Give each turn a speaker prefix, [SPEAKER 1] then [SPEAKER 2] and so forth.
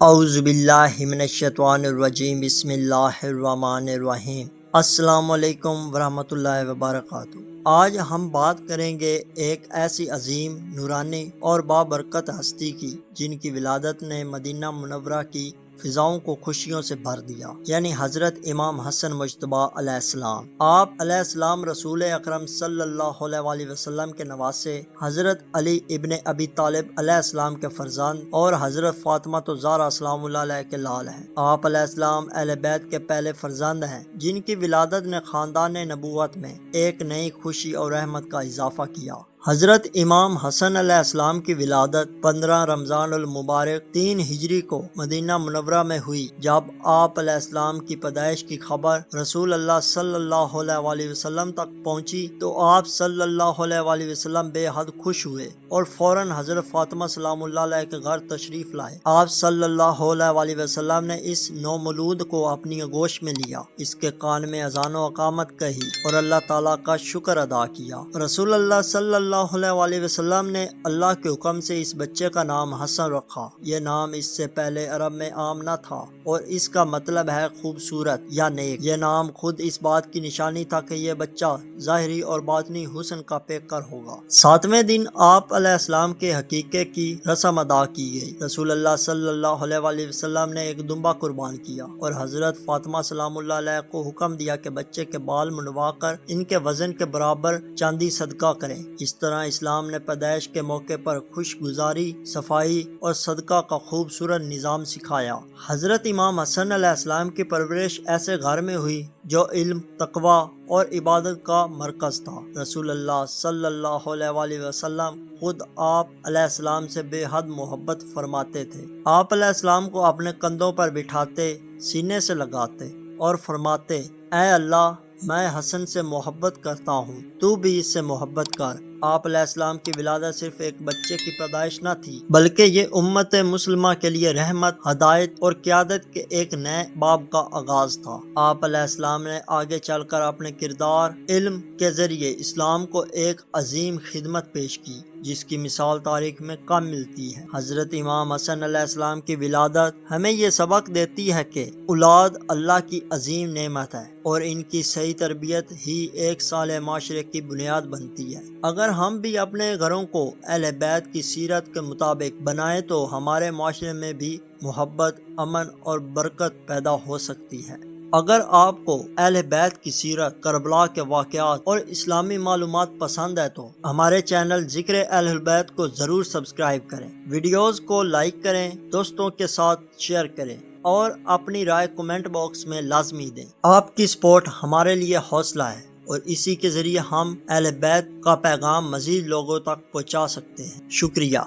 [SPEAKER 1] اعوذ باللہ من الشیطان الرجیم بسم اللہ الرحمن الرحیم۔ السلام علیکم ورحمۃ اللہ وبرکاتہ۔ آج ہم بات کریں گے ایک ایسی عظیم، نورانی اور بابرکت ہستی کی جن کی ولادت نے مدینہ منورہ کی فضاؤں کو خوشیوں سے بھر دیا، یعنی حضرت امام حسن مجتبیٰ علیہ السلام۔ آپ علیہ السلام رسول اکرم صلی اللہ علیہ وسلم کے نواسے، حضرت علی ابن ابی طالب علیہ السلام کے فرزند اور حضرت فاطمہ الزہرا سلام اللہ علیہ کے لال ہیں۔ آپ علیہ السلام اہل بیت کے پہلے فرزند ہیں جن کی ولادت نے خاندان نبوت میں ایک نئی خوشی اور رحمت کا اضافہ کیا۔ حضرت امام حسن علیہ السلام کی ولادت 15 رمضان المبارک 3 ہجری کو مدینہ منورہ میں ہوئی۔ جب آپ علیہ السلام کی پیدائش کی خبر رسول اللہ صلی اللہ علیہ وسلم تک پہنچی تو آپ صلی اللہ علیہ وسلم بے حد خوش ہوئے اور فوراً حضرت فاطمہ سلام اللہ علیہ کے گھر تشریف لائے۔ آپ صلی اللہ علیہ وسلم نے اس نومولود کو اپنی آغوش میں لیا، اس کے کان میں اذان و اقامت کہی اور اللہ تعالیٰ کا شکر ادا کیا۔ رسول اللہ صلی اللہ علیہ وسلم نے اللہ کے حکم سے اس بچے کا نام حسن رکھا۔ یہ نام اس سے پہلے عرب میں عام نہ تھا اور اس کا مطلب ہے خوبصورت یا نیک۔ یہ نام خود اس بات کی نشانی تھا کہ یہ بچہ ظاہری اور باطنی حسن کا پیکر ہوگا۔ 7ویں دن آپ علیہ السلام کے عقیقے کی رسم ادا کی گئی۔ رسول اللہ صلی اللہ علیہ وسلم نے ایک دمبا قربان کیا اور حضرت فاطمہ سلام اللہ علیہ کو حکم دیا کہ بچے کے بال منڈوا کر ان کے وزن کے برابر چاندی صدقہ کریں۔ اس طرح اسلام نے پیدائش کے موقع پر خوشگزاری، صفائی اور صدقہ کا خوبصورت نظام سکھایا۔ حضرت امام حسن علیہ السلام کی پرورش ایسے گھر میں ہوئی جو علم، تقوی اور عبادت کا مرکز تھا۔ رسول اللہ صلی اللہ علیہ وسلم خود آپ علیہ السلام سے بے حد محبت فرماتے تھے۔ آپ علیہ السلام کو اپنے کندھوں پر بٹھاتے، سینے سے لگاتے اور فرماتے، اے اللہ، میں حسن سے محبت کرتا ہوں، تو بھی اس سے محبت کر۔ آپ علیہ السلام کی ولادت صرف ایک بچے کی پیدائش نہ تھی، بلکہ یہ امت مسلمہ کے لیے رحمت، ہدایت اور قیادت کے ایک نئے باب کا آغاز تھا۔ آپ علیہ السلام نے آگے چل کر اپنے کردار، علم کے ذریعے اسلام کو ایک عظیم خدمت پیش کی جس کی مثال تاریخ میں کم ملتی ہے۔ حضرت امام حسن علیہ السلام کی ولادت ہمیں یہ سبق دیتی ہے کہ اولاد اللہ کی عظیم نعمت ہے اور ان کی صحیح تربیت ہی ایک صالح معاشرے کی بنیاد بنتی ہے۔ اگر ہم بھی اپنے گھروں کو اہل بیت کی سیرت کے مطابق بنائیں تو ہمارے معاشرے میں بھی محبت، امن اور برکت پیدا ہو سکتی ہے۔ اگر آپ کو اہل بیت کی سیرت، کربلا کے واقعات اور اسلامی معلومات پسند ہے تو ہمارے چینل ذکر اہل بیت کو ضرور سبسکرائب کریں، ویڈیوز کو لائک کریں، دوستوں کے ساتھ شیئر کریں اور اپنی رائے کمنٹ باکس میں لازمی دیں۔ آپ کی سپورٹ ہمارے لیے حوصلہ ہے اور اسی کے ذریعے ہم اہل بیت کا پیغام مزید لوگوں تک پہنچا سکتے ہیں۔ شکریہ۔